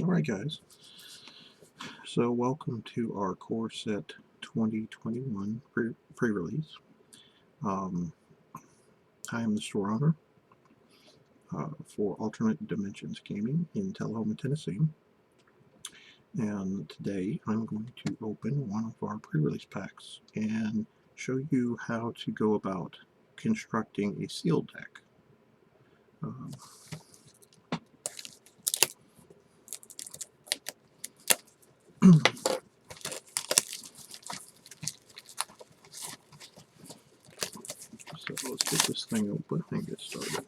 Alright guys, so welcome to our core set 2021 pre-release. I am the store owner for Alternate Dimensions Gaming in Tullahoma, Tennessee, and today I'm going to open one of our pre-release packs and show you how to go about constructing a sealed deck. So let's get this thing open and get started.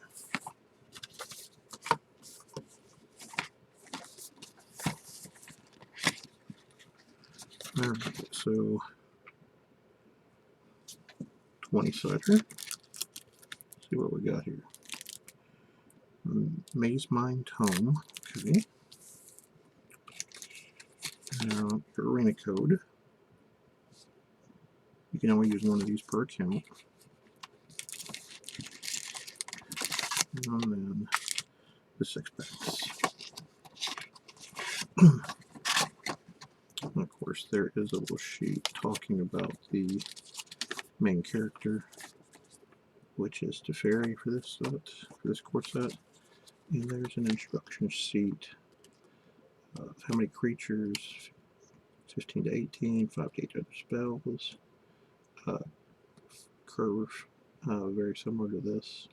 Alright, so 20-sider. See what we got here. Maze Mine Tome. Okay. Now, your arena code. You can only use one of these per account. And then the 6 packs. And of course, there is a little sheet talking about the main character, which is Teferi for this set, for this core set. And there's an instruction sheet of how many creatures, 15 to 18, 5 to 8 other spells. Curve, very similar to this.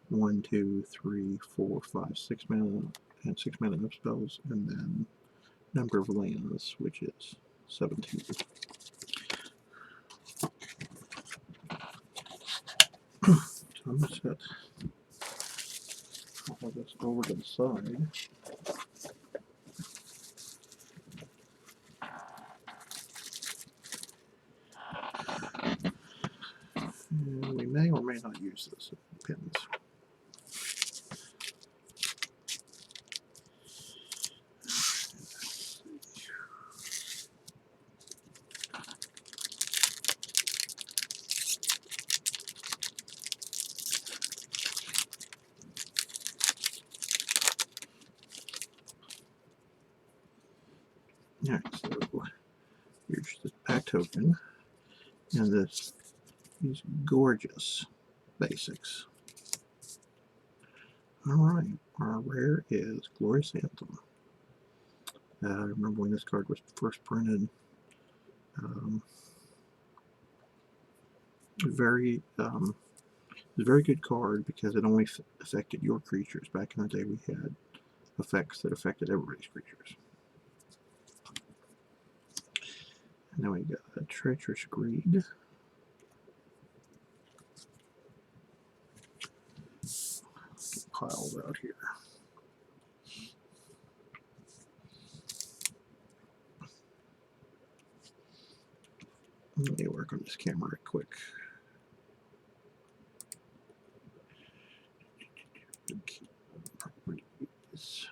1, 2, 3, 4, 5, 6 mana, and 6 mana up spells, and then number of lands, which is 17. So I'm going to set all this over to the side. And we may or may not use this, it depends. Alright, so here's the pack token, and this is gorgeous basics. Alright, our rare is Glorious Anthem. I remember when this card was first printed. Very it's a very good card because it only affected your creatures. Back in the day we had effects that affected everybody's creatures. And then we got a Treacherous Greed. Get piled out here. Let me work on this camera right quick. Properties.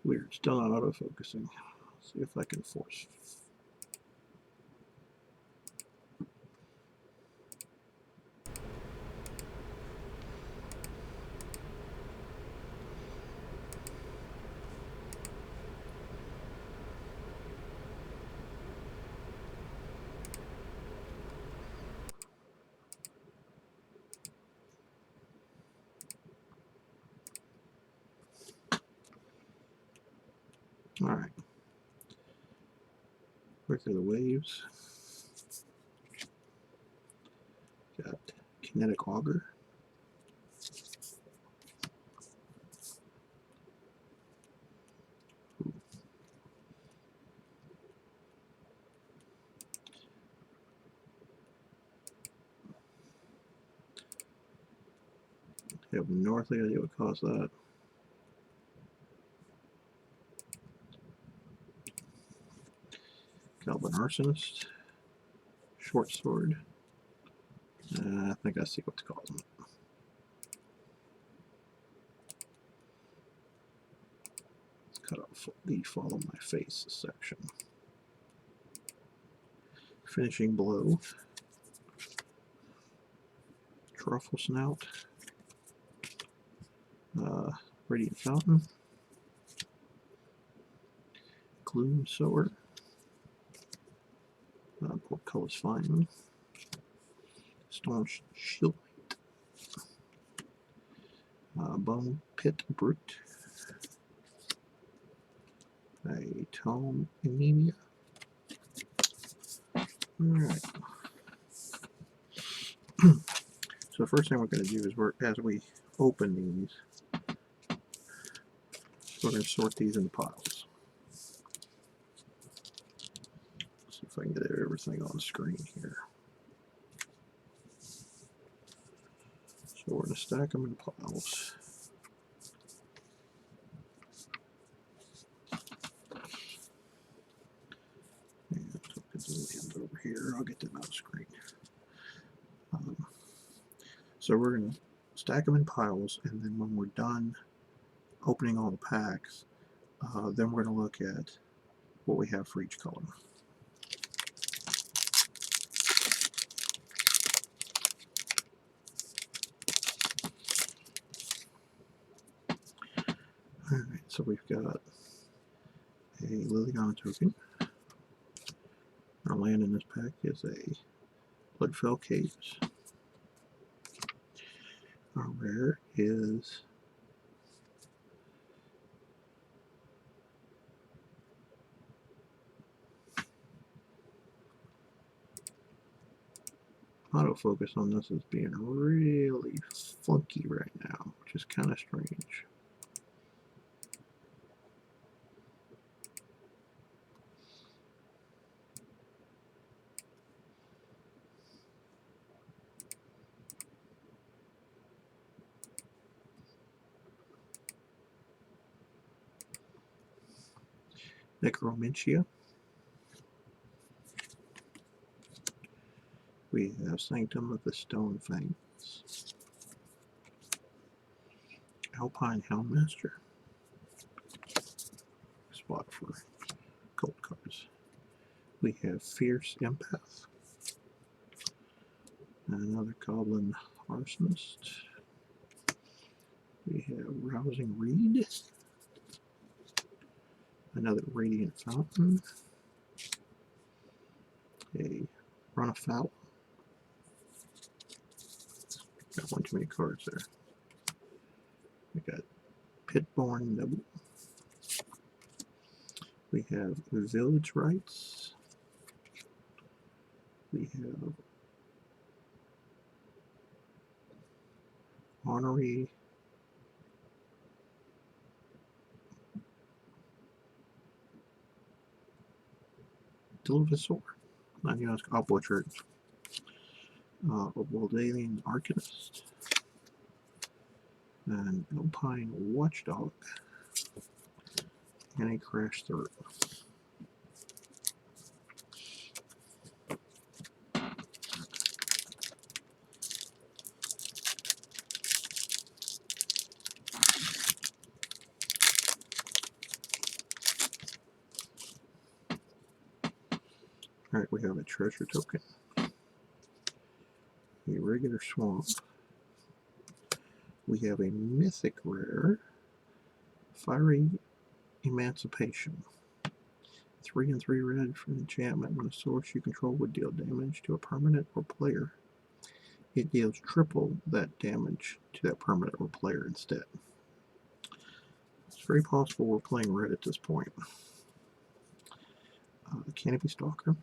Weird, still not auto-focusing. See if I can force. Alright. Quick are the waves. Got Kinetic Auger. I have no idea what caused that. Goblin Arsonist, Short Sword. I think I see what to call them. Let's cut off the Follow My Face section. Finishing Blow, Truffle Snout, Radiant Fountain, Gloom Sower, Portcullis Fine, Storm Shield, Bone Pit Brute, a Tome Anemia. Alright. So the first thing we're going to do is as we open these, we're going to sort these into piles. See if I can get everything on the screen here. So we're going to stack them in piles. And get the lands over here. I'll get them out of screen. So we're going to stack them in piles, and then when we're done opening all the packs, then we're going to look at what we have for each color. Alright, so we've got a Liliana token. Our land in this pack is a Bloodfell Caves. Our rare is autofocus on this is being really funky right now, which is kind of strange. Necromentia. We have Sanctum of the Stone Fangs. Alpine Houndmaster. Spot for gold cards. We have Fierce Empath. Another Goblin Arsonist. We have Rousing Reed. Another Radiant Fountain. A Run Afoul. Got one too many cards there. We got Pitborn Noble. We have Village Rites. We have Honorary Dilvisor. I'll butcher it. A Waldalian Arcanist. An Alpine Watchdog. And a Crash Third. Alright, we have a Treasure Token. A regular Swamp. We have a Mythic Rare. Fiery Emancipation. 3 and 3 red for an enchantment. When a source you control would deal damage to a permanent or player, it deals triple that damage to that permanent or player instead. It's very possible we're playing red at this point. Canopy Stalker.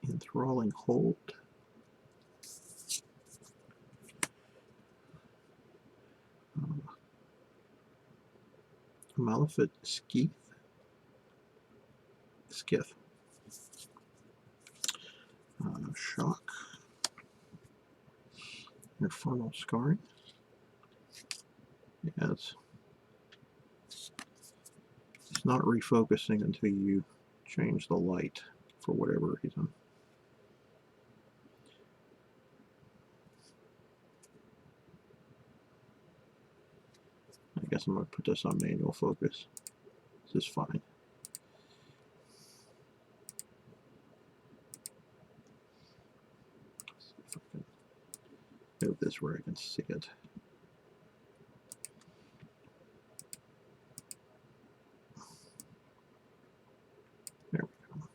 Enthralling Hold. Malefic Skith. Shock. Infernal Scarring. Yes. It's not refocusing until you change the light for whatever reason. I guess I'm going to put this on manual focus. This is fine. Let's see if I can move this where I can see it. There we go.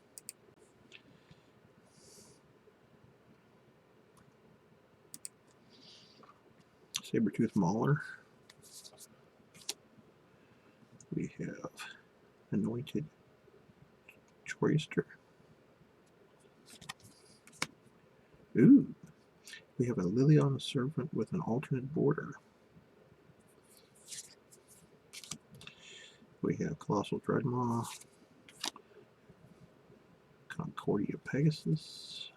Saber-tooth Mauler. We have Anointed Choister. Ooh, we have a Liliana Servant with an alternate border. We have Colossal Dreadmaw, Concordia Pegasus.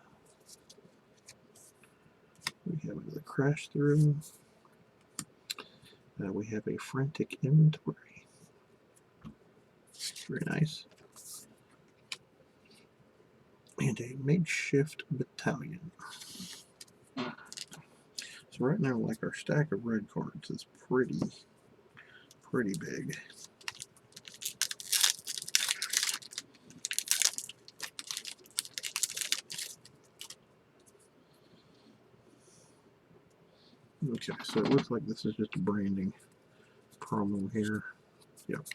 We have another Crash Through. We have a Frantic Inventory. Very nice. And a Makeshift Battalion. So right now, like, our stack of red cards is pretty big. Okay, so it looks like this is just a branding promo here. Yep.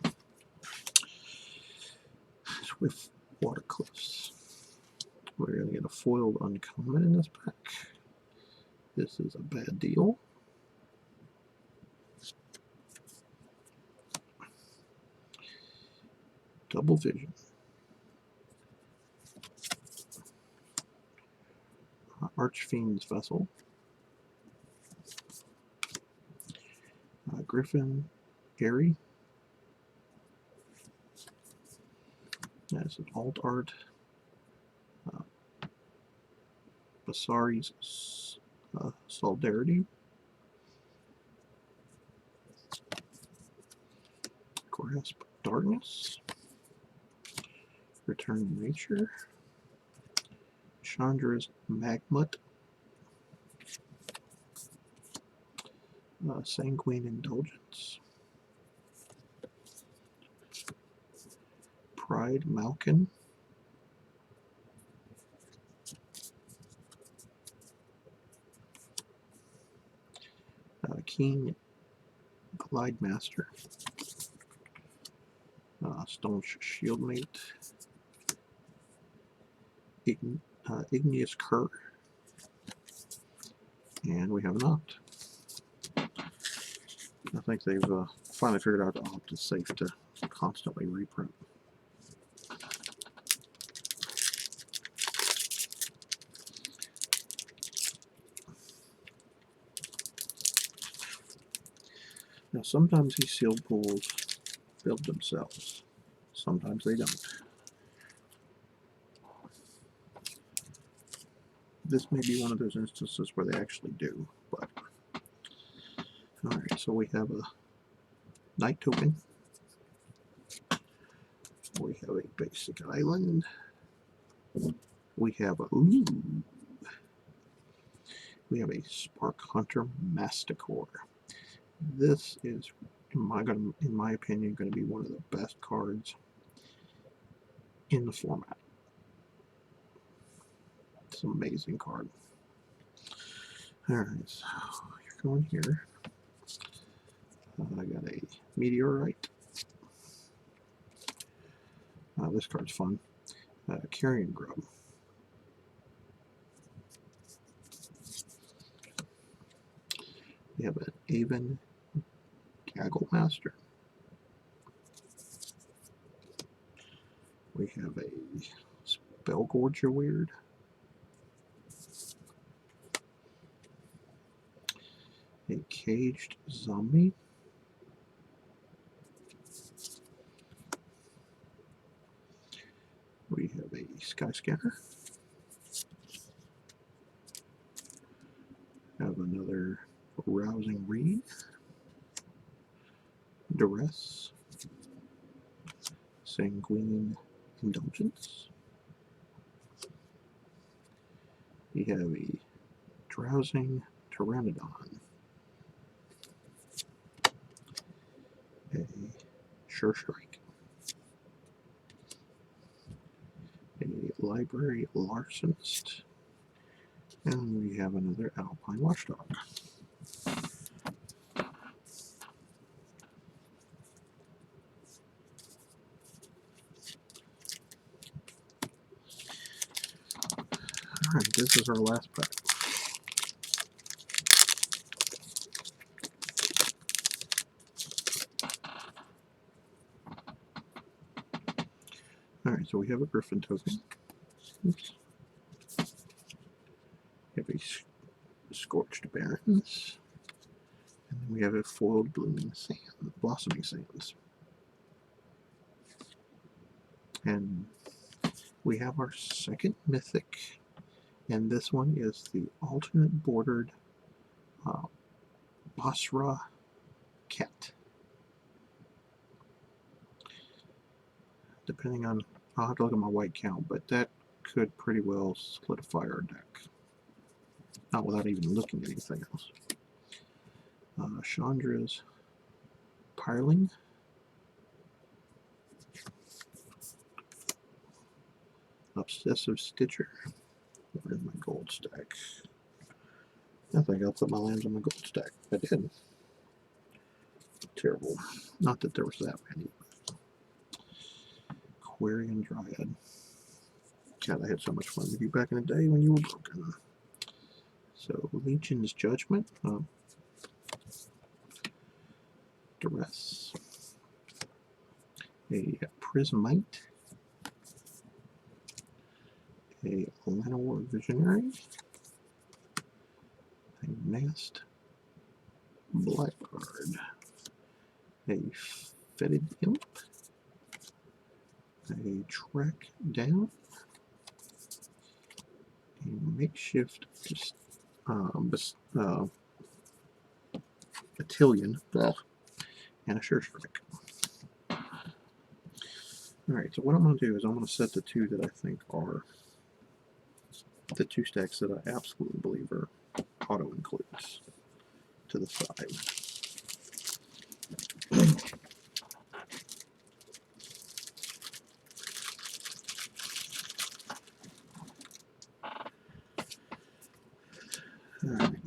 Swift Watercliffs. We're going to get a foiled uncommon in this pack. This is a bad deal. Double Vision. Archfiend's Vessel. Griffin Gary. That's an alt art. Basari's Solidarity. Grasp Darkness. Return to Nature. Chandra's Magmut. Sanguine Indulgence. Pride Malkin. Keen Glide Master. Staunch Shieldmate. Igneous Cur. And we have an Opt. I think they've finally figured out the Opt is safe to constantly reprint. Now sometimes these sealed pools build themselves. Sometimes they don't. This may be one of those instances where they actually do, but alright, so we have a Night Token. We have a basic island. We have a we have a Spark Hunter Masticore. This is, in my opinion, going to be one of the best cards in the format. It's an amazing card. Alright, so you're going here. I got a Meteorite. This card's fun. Carrion Grub. We have an Avon Gaggle Master. We have a Spellgorger Weird. A Caged Zombie. We have a Skyscanner. Have another Rousing Reed. Duress. Sanguine Indulgence. We have a Drowsing Pteranodon, a Sure Strike, a Library Larcenist, and we have another Alpine Watchdog. Alright, this is our last pack. Alright, so we have a Griffin token. Oops. We have a Scorched Barrens. And then we have a foiled Blossoming Sands. And we have our second mythic. And this one is the alternate bordered Basra Cat. Depending on, I'll have to look at my white count, but that could pretty well solidify our deck. Not without even looking at anything else. Chandra's Piling. Obsessive Stitcher. Where's my gold stack? I think I'll put my lands on my gold stack. I did. Terrible. Not that there was that many. Aquarian Dryad. God, I had so much fun with you back in the day when you were broken. So, Legion's Judgment. Duress. A Prismite. A Llanowar Visionary. A Nast Blackguard. A Fetid Imp. A Track Down. A Makeshift Battalion. And a Sure Strike. Alright, so what I'm going to do is I'm going to set the two that I think are the two stacks that I absolutely believe are auto includes to the side. Alright.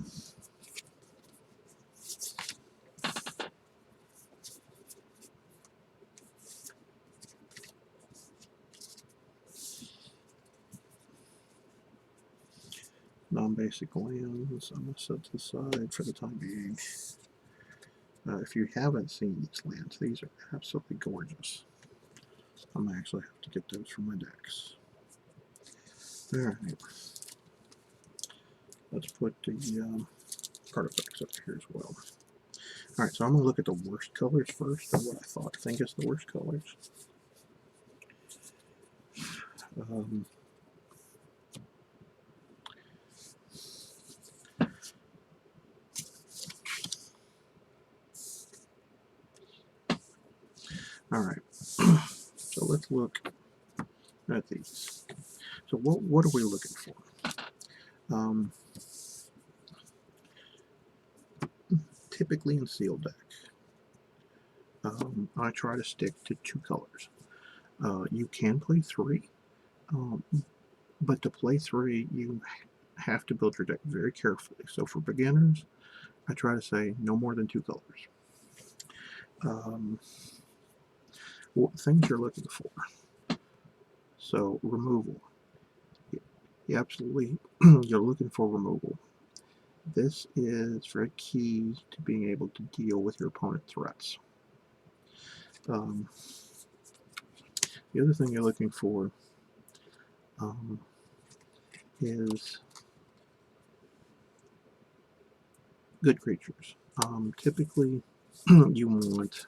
Non-basic lands, I'm going to set to the side for the time being. If you haven't seen these lands, these are absolutely gorgeous. I'm going to actually have to get those from my decks. Alright. Let's put the artifacts up here as well. Alright, so I'm going to look at the worst colors first, or what I think is the worst colors. Alright, so let's look at these. So what are we looking for? Typically in sealed deck, I try to stick to 2 colors. You can play 3, but to play 3, you have to build your deck very carefully. So for beginners, I try to say no more than 2 colors. What things you're looking for? So removal. You absolutely, you're looking for removal. This is very key to being able to deal with your opponent's threats. The other thing you're looking for is good creatures. Typically, you want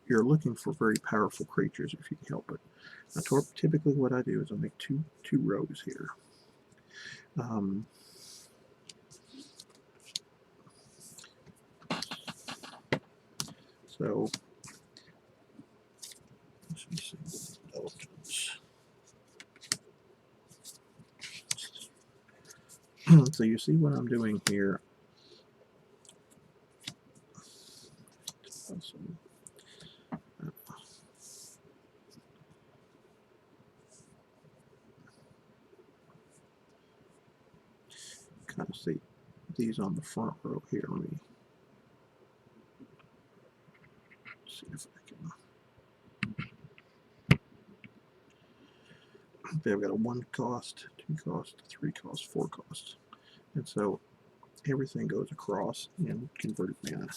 you're looking for very powerful creatures if you can help it. Now, typically, what I do is I make two rows here. So let's see intelligence. So you see what I'm doing here. Kind of see these on the front row here. Let me see if I can. They've got a 1 cost, 2 cost, 3 cost, 4 cost. And so everything goes across in converted mana.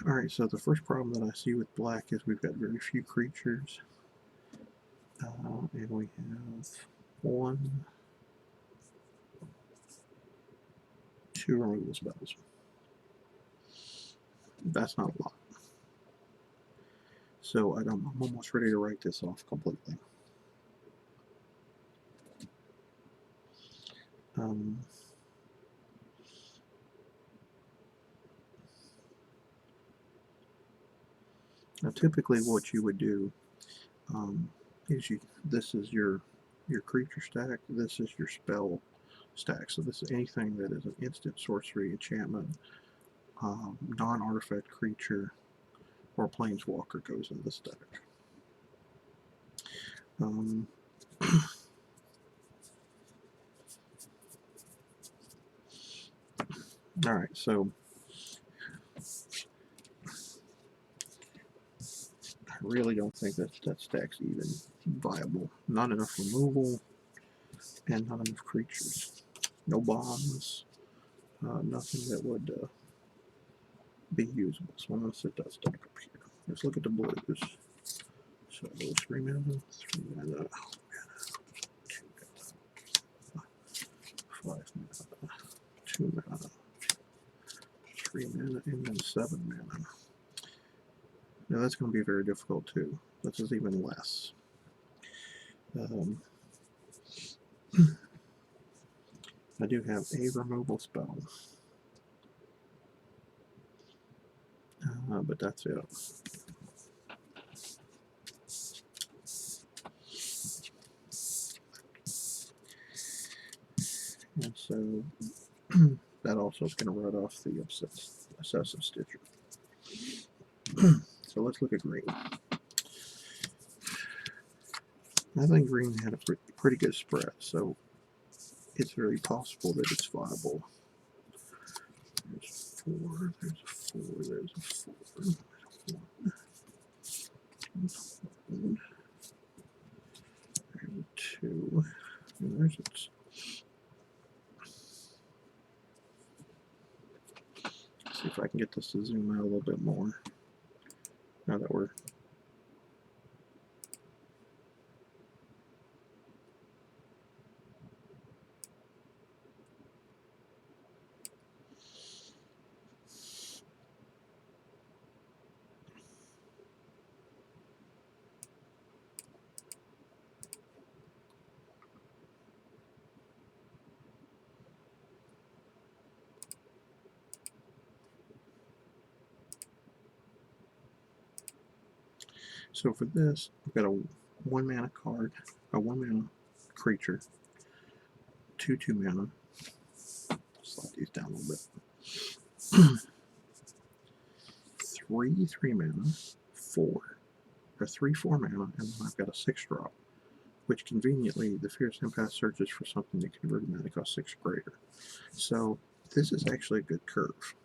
Alright, so the first problem that I see with black is we've got very few creatures. And we have 1, 2 removal spells. That's not a lot. So I'm almost ready to write this off completely. Now typically what you would do is this is your creature stack, this is your spell stack. So this is anything that is an instant sorcery, enchantment, non-artifact creature, or planeswalker goes in the stack. Alright, so I really don't think that stack's even viable. Not enough removal, and not enough creatures. No bombs, nothing that would be usable. So I'm going to set that stack up here. Let's look at the blues. So 3 mana, 3 mana, 2 mana, 5 mana, 2 mana, 3 mana, and then 7 mana. Now that's going to be very difficult too. This is even less. I do have a removal spell, but that's it. And so that also is going to write off the Obsessive Stitcher. So let's look at green. I think green had a pretty good spread, so it's very possible that it's viable. There's 4, there's a 4, there's a 4, there's a 1, there's a 1, there's a 2, and there's a 2. See if I can get this to zoom out a little bit more now that we're so for this, I've got a 1 mana card, a 1 mana creature, 2 mana. Slide these down a little bit. 3 mana, 3 4 mana, and then I've got a 6 drop, which conveniently the Fierce Empath searches for something that converted mana cost 6 greater. So this is actually a good curve.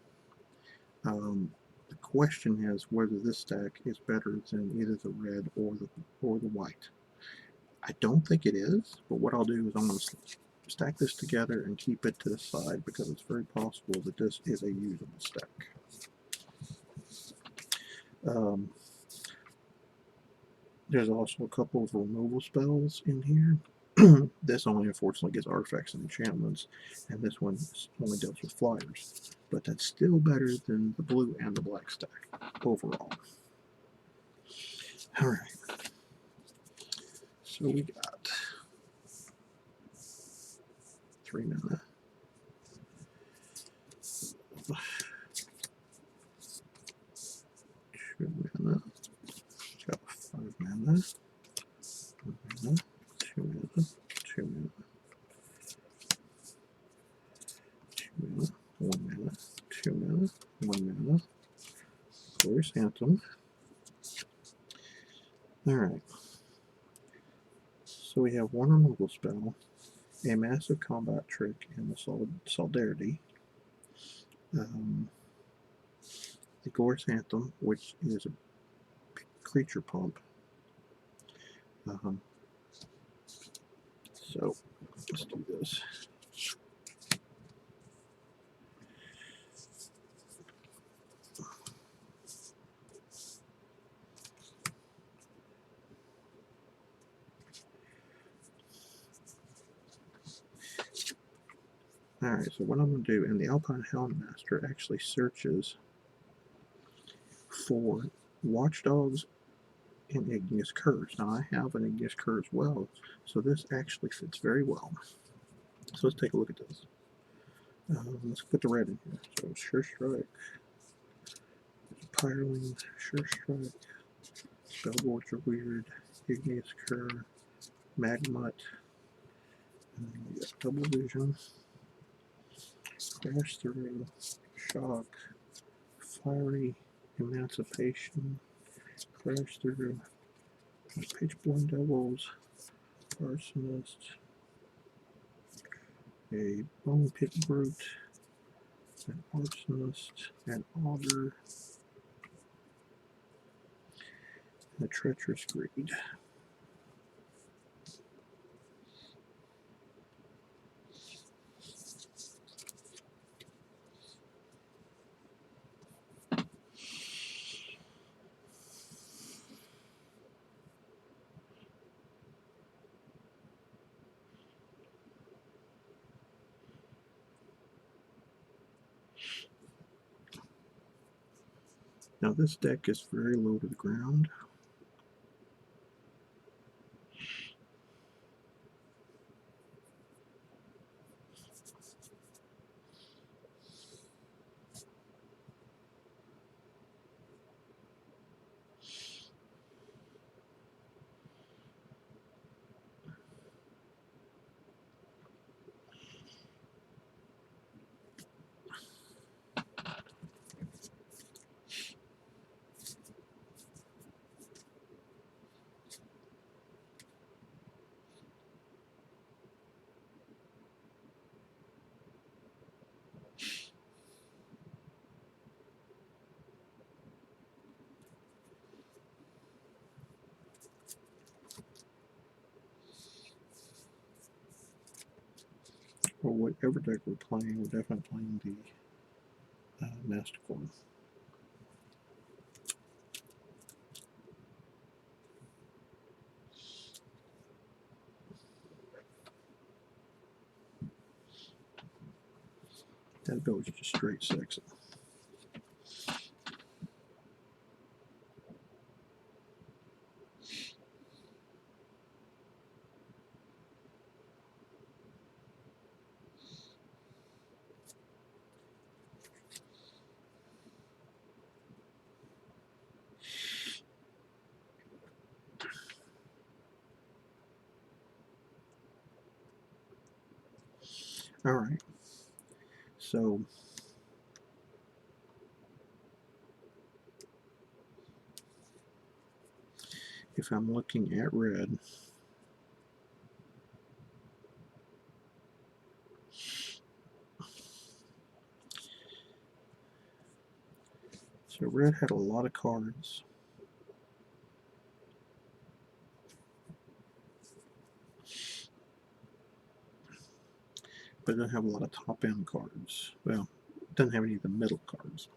The question is whether this stack is better than either the red or the white. I don't think it is, but what I'll do is I'm going to stack this together and keep it to the side because it's very possible that this is a usable stack. There's also a couple of removal spells in here. This only unfortunately gets artifacts and enchantments, and this one only deals with flyers. But that's still better than the blue and the black stack overall. Alright. So we got 3 mana. 2 mana. Got 5 mana. 1 mana. 2 mana. 2 mana. 2 mana. 1 mana. 2 mana. 1 mana. Glorious Anthem. Alright. So we have 1 removal spell, a massive combat trick, and the Solidarity. The Glorious Anthem, which is a creature pump. So let's do this. Alright, so what I'm going to do, and the Alpine Houndmaster actually searches for Watchdogs and Igneous Curse. Now I have an Igneous Curse as well, so this actually fits very well. So let's take a look at this. Let's put the red in here. So Sure Strike, Pyroling, Sure Strike, Spellboards are weird, Igneous Curse, Magmut, and then we got Double Vision, Crash Through, Shock, Fiery Emancipation, Crash Through, Pitchborn Devils, Arsonist, a Bone Pit Brute, an Arsonist, an Augur, and a Treacherous Greed. Now this deck is very low to the ground. Or whatever deck we're playing, we're definitely playing the Mastercore. That goes just straight sexy. Alright, so if I'm looking at red, so red had a lot of cards. But it doesn't have a lot of top-end cards. Well, it doesn't have any of the middle cards.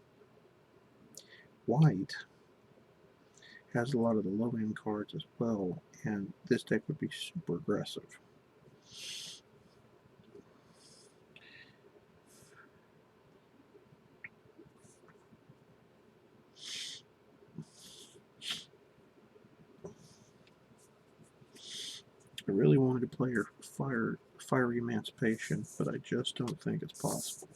White has a lot of the low-end cards as well, and this deck would be super aggressive. I really wanted to play her Fiery Emancipation, but I just don't think it's possible.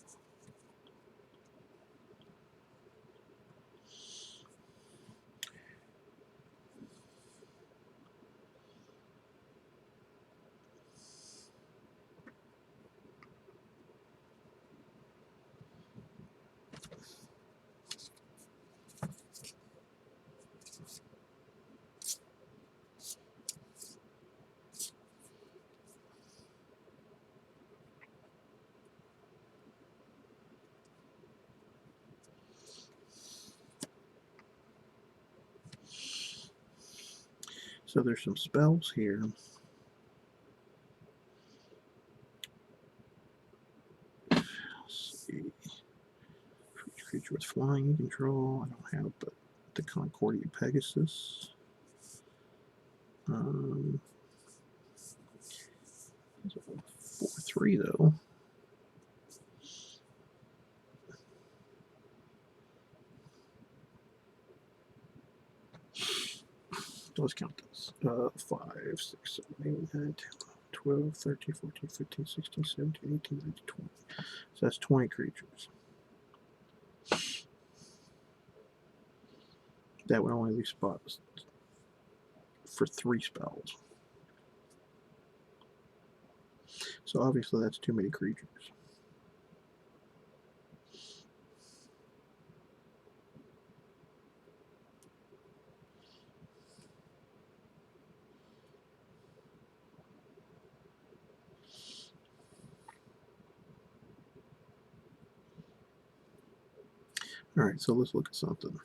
So there's some spells here. Let's see. Creature with flying you control. I don't have, but the Concordia Pegasus. 4/3 though. Let's count this. 5, 6, 7, 8, 9, 10, 12, 13, 14, 15, 16, 17, 18, 19, 20. So that's 20 creatures. That would only leave spots for 3 spells. So obviously that's too many creatures. Alright, so let's look at something.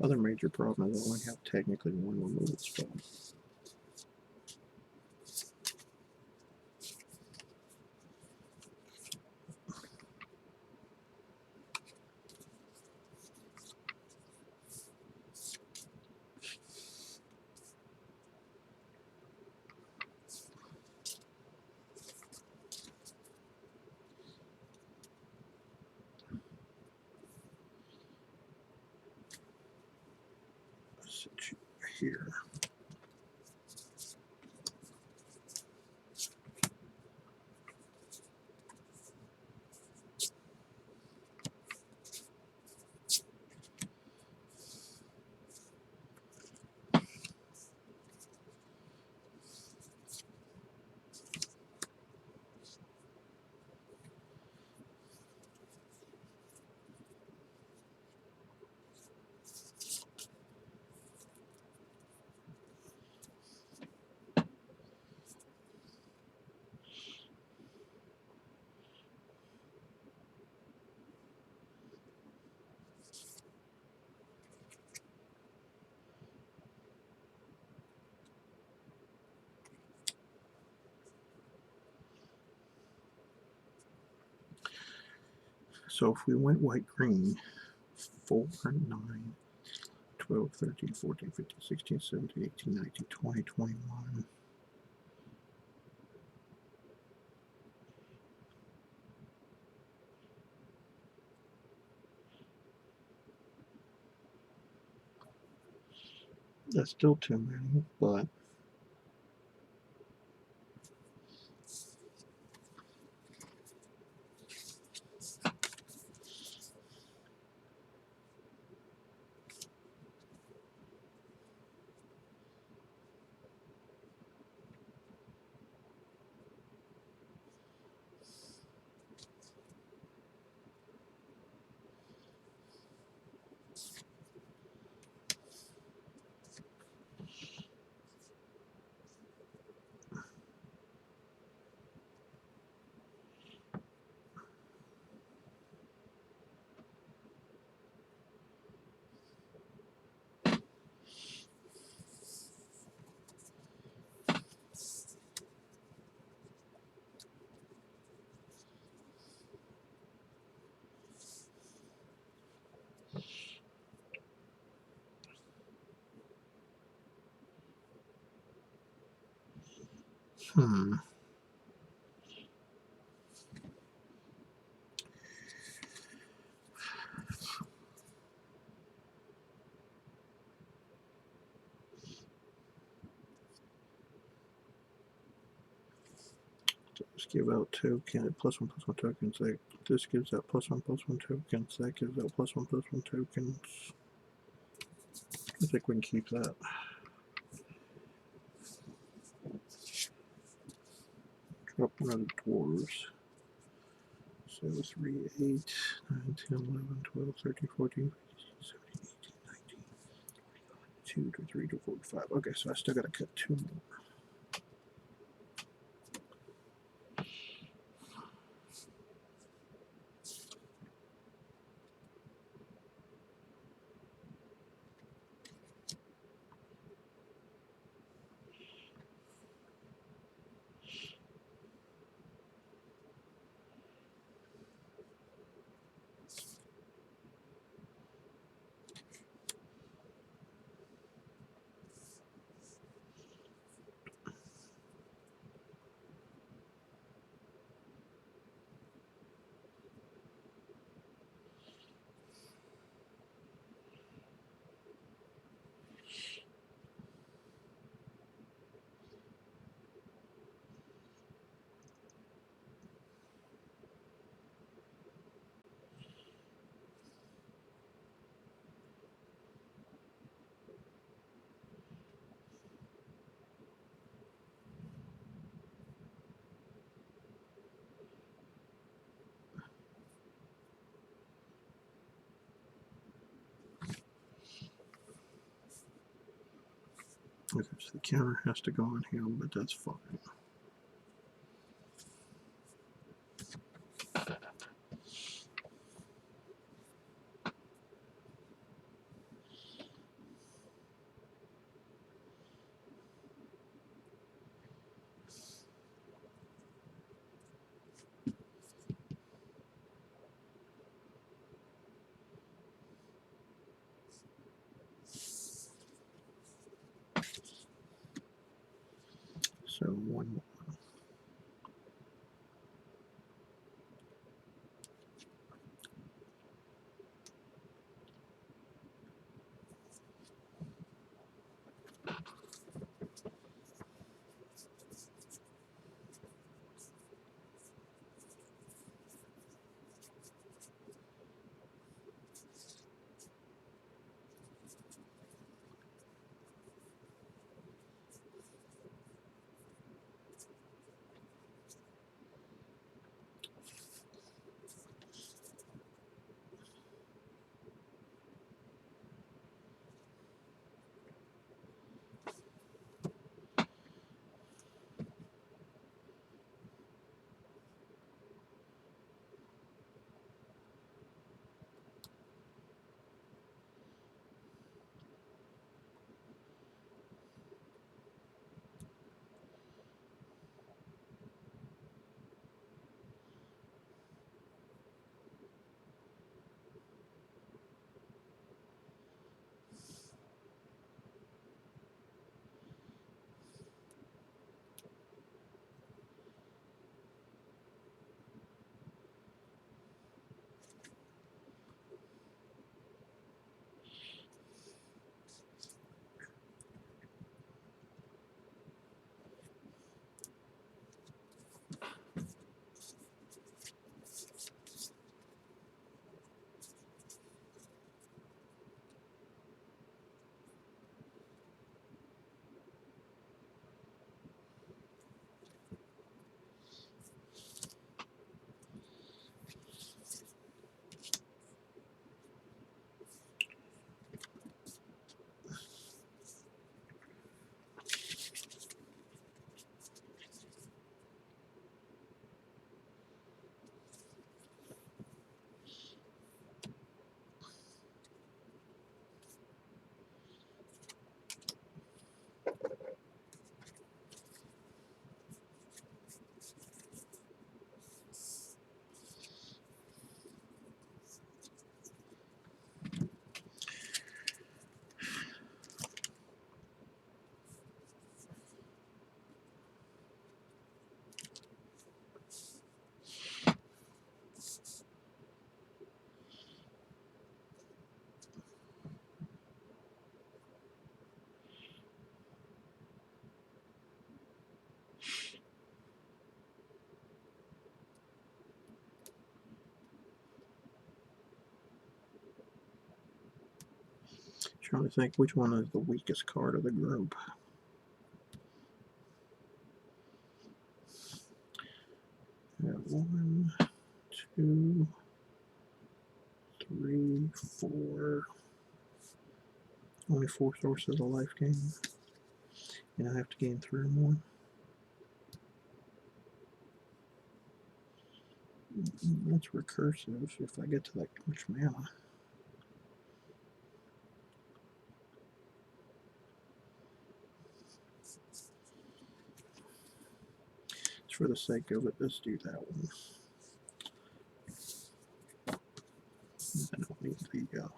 Other major problem is I only have technically 1 removal spell. Sit you here. So if we went white-green, 4, 9, 12, 13, 14, 15, 16, 17, 18, 19, 20, 21. That's still too many, but Let's give out token +1/+1 tokens. This gives out +1/+1 tokens. That gives out +1/+1 tokens. I think we can keep that. Drop another dwarves. So 3, 8, 9, 10, 11, 12, 13, 14, 15, 17, 18, 19, 2 to 3 to 4 to 5. Okay, so I still got to cut 2 more. Okay, so the counter has to go on him, but that's fine. So 1 trying to think which one is the weakest card of the group. Yeah, 1, 2, 3, 4. Only 4 sources of life gain. And I have to gain 3 or more. That's recursive if I get to that much mana. Just for the sake of it, let's do that one. I don't need the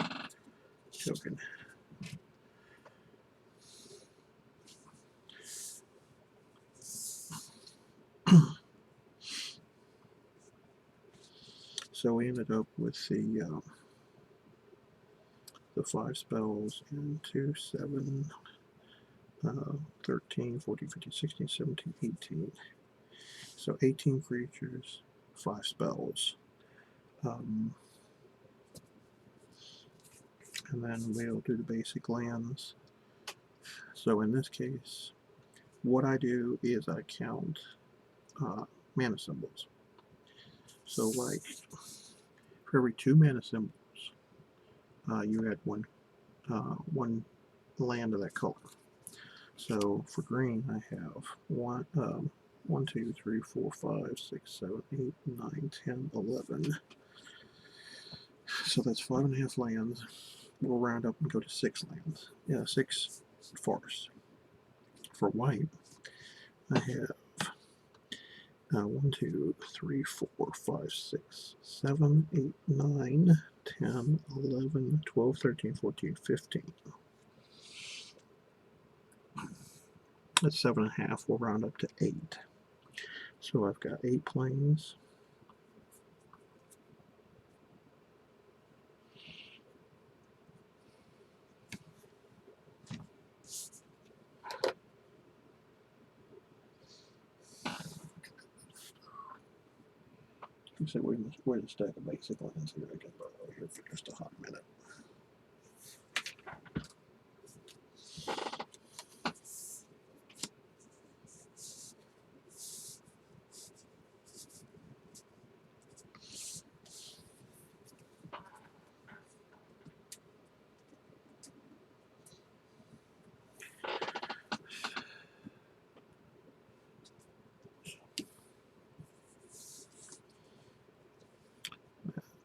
token. So we ended up with the 5 spells and 2, 7, 13, 14, 15, 16, 17, 18. So 18 creatures, 5 spells. And then we'll do the basic lands. So in this case, what I do is I count mana symbols. So like for every 2 mana symbols, you add one land of that color. So for green, I have 1, 2, 3, 4, 5, 6, 7, 8, 9, 10, 11. So that's 5.5 lands. We'll round up and go to 6 lands. Yeah, 6 forests. For white, I have 1, 2, 3, 4, 5, 6, 7, 8, 9, 10, 11, 12, 13, 14, 15. That's 7.5. We'll round up to 8. So I've got 8 planes. So we're in a stack of basic lands here. I can borrow here for just a hot minute.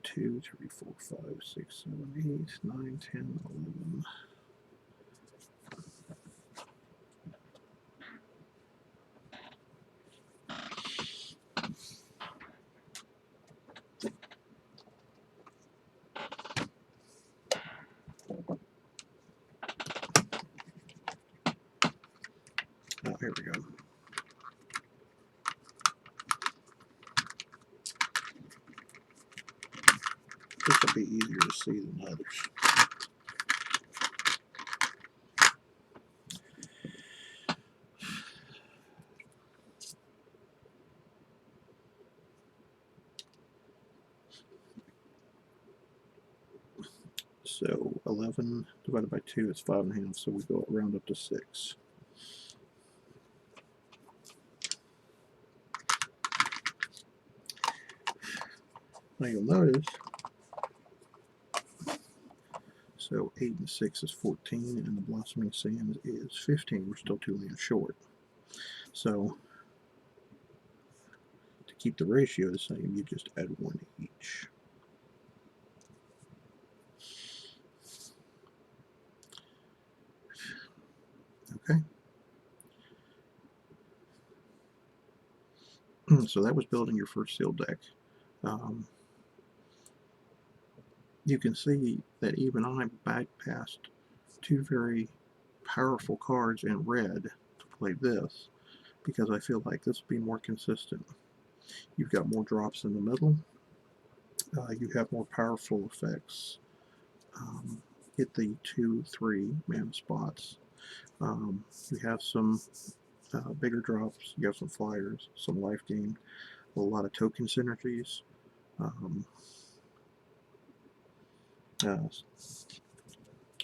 Two, 3, 4, 5, 6, 7, 8, 9, 10, 11. Oh, here we go. This will be easier to see than others. So 11 divided by 2 is 5.5, so we go round up to 6. Now you'll notice, so 8 and 6 is 14, and the Blossoming Sands is 15. We're still 2 lands short. So to keep the ratio the same, you just add 1 each. Okay. So that was building your first sealed deck. You can see that even I bypassed 2 very powerful cards in red to play this, because I feel like this will be more consistent. You've got more drops in the middle. You have more powerful effects. Hit the 2, 3 mana spots. You have some bigger drops. You have some flyers, some life gain, a lot of token synergies.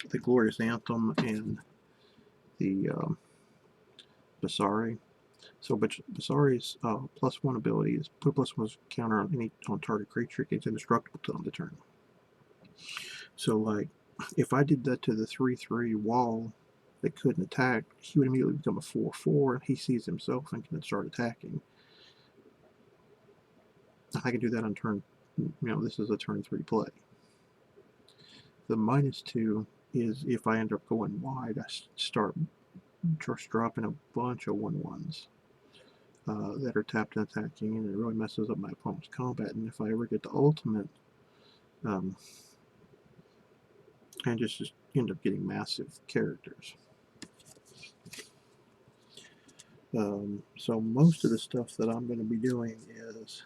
the Glorious Anthem and the Basari. So Basari's +1 ability is put +1 counter on target creature. It's indestructible till end of turn. So like, if I did that to the 3/3 wall that couldn't attack, he would immediately become a 4/4. He sees himself and can start attacking. I can do that on turn. This is a turn 3 play. The -2 is if I end up going wide, I start just dropping a bunch of 1/1s that are tapped and attacking, and it really messes up my opponent's combat. And if I ever get the ultimate, I just end up getting massive characters. So most of the stuff that I'm going to be doing is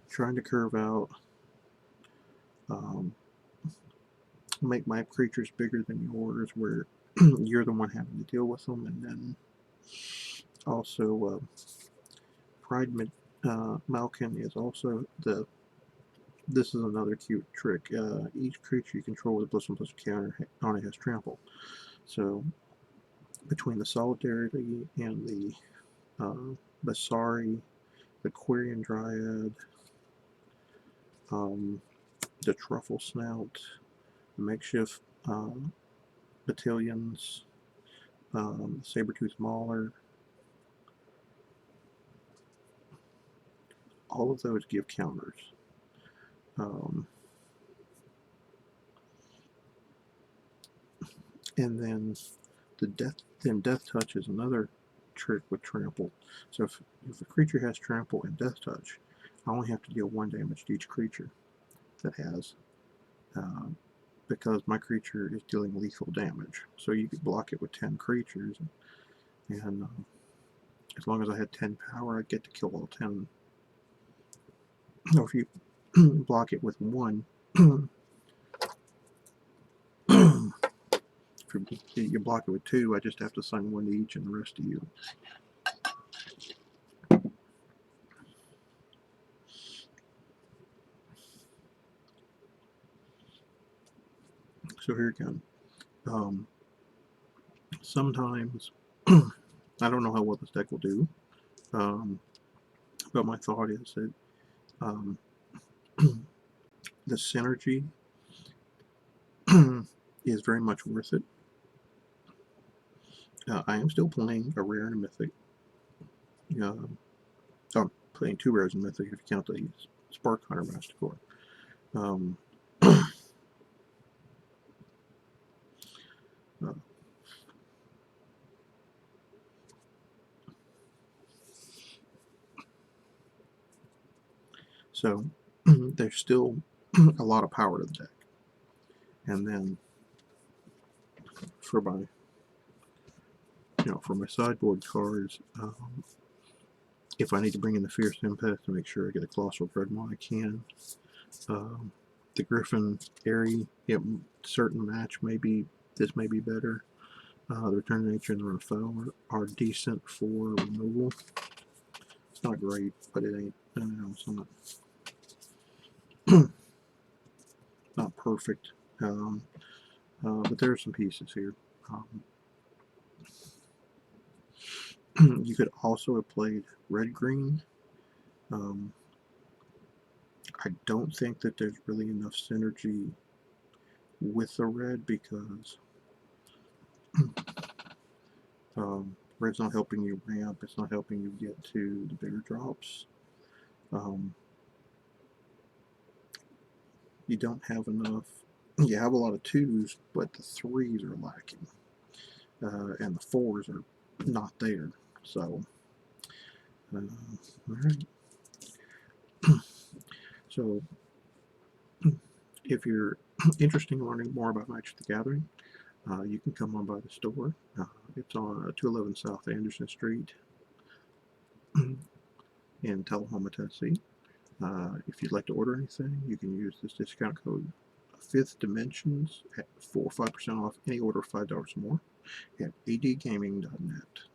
trying to curve out, make my creatures bigger than yours, where you're the one having to deal with them, and then also Pride Malkin is also this is another cute trick. Each creature you control with a +1/+1 counter on it has trample. So between the Solidarity and the Basari, the Quirion Dryad, the Truffle Snout, the Makeshift Battalions, Sabertooth Mauler, all of those give counters. And then Death Touch is another trick with trample. So if a creature has trample and Death Touch, I only have to deal 1 damage to each creature that has, because my creature is dealing lethal damage. So you could block it with 10 creatures, and as long as I had 10 power, I'd get to kill all 10. Or if you block it with 1, if you block it with 2, I just have to assign 1 to each and the rest to you. So here again, sometimes I don't know how well this deck will do, but my thought is that the synergy is very much worth it. I am still playing a rare and a mythic. I'm playing 2 rares and mythic if you count the Spark Hunter Masticore. So there's still a lot of power to the deck. And then for my sideboard cards, if I need to bring in the Fierce Empath to make sure I get a Colossal Dreadnought, I can. The Griffin Airy, certain match this may be better. The Return to Nature and the Run of Foul are decent for removal. It's not great, but it ain't. It's not perfect. But there are some pieces here. You could also have played red-green. I don't think that there's really enough synergy with the red because red's not helping you ramp, it's not helping you get to the bigger drops. You don't have enough. You have a lot of 2s, but the 3s are lacking, and the 4s are not there. So, all right. So, if you're interested in learning more about Magic the Gathering, you can come on by the store. It's on 211 South Anderson Street in Tullahoma, Tennessee. If you'd like to order anything, you can use this discount code 5th Dimensions for 5% off any order of $5 or more at adgaming.net.